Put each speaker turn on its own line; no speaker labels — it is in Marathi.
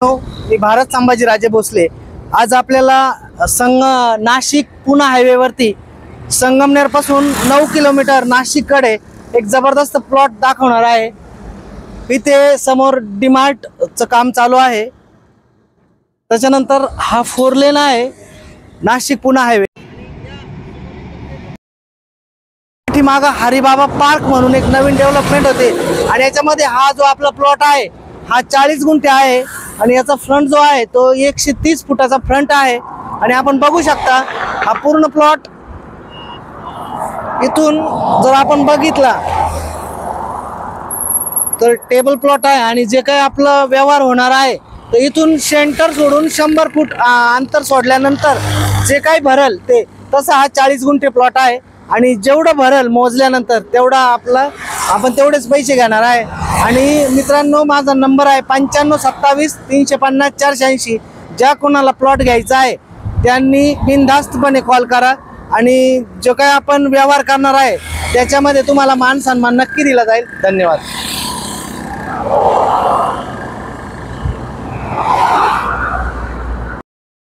मी भारत संभाजीराजे भोसले आज आपल्याला नाशिक पुणे हायवेवरती संगमनेर पासून 9 किलोमीटर नाशिककडे एक जबरदस्त प्लॉट दाखवणार आहे। इथे समोर डीमार्टचं काम चालू आहे। त्याच्यानंतर हा 4 लेन आहे नाशिक पुणे हायवे। मागा हरिबाबा पार्क म्हणून एक नवीन डेव्हलपमेंट होते आणि याच्यामध्ये हा जो आपला प्लॉट आहे हा 40 गुंठे आहे आणि याचा फ्रंट जो आहे तो 130 फुटाचा फ्रंट आहे। आणि आपण बघू शकता हा पूर्ण प्लॉट इथून जर आपण बघितला तर टेबल प्लॉट आहे आणि जे काही आपला व्यवहार होणार आहे तर इथून सेंटर सोडून 100 फूट अंतर सोडल्यानंतर जे काही भरल ते तसा हा 40 गुंठे प्लॉट आहे आणि जेवढं भरल मोजल्यानंतर तेवढा आपण तेवढेच पैसे घेणार आहे। आणि मित्रांनो माझा नंबर आहे 9527 350 486। ज्या कोणाला प्लॉट घ्यायचा आहे त्यांनी बिनधास्तपणे कॉल करा आणि जो काही आपण व्यवहार करणार आहे त्याच्यामध्ये तुम्हाला मान सन्मान नक्की दिला जाईल। धन्यवाद।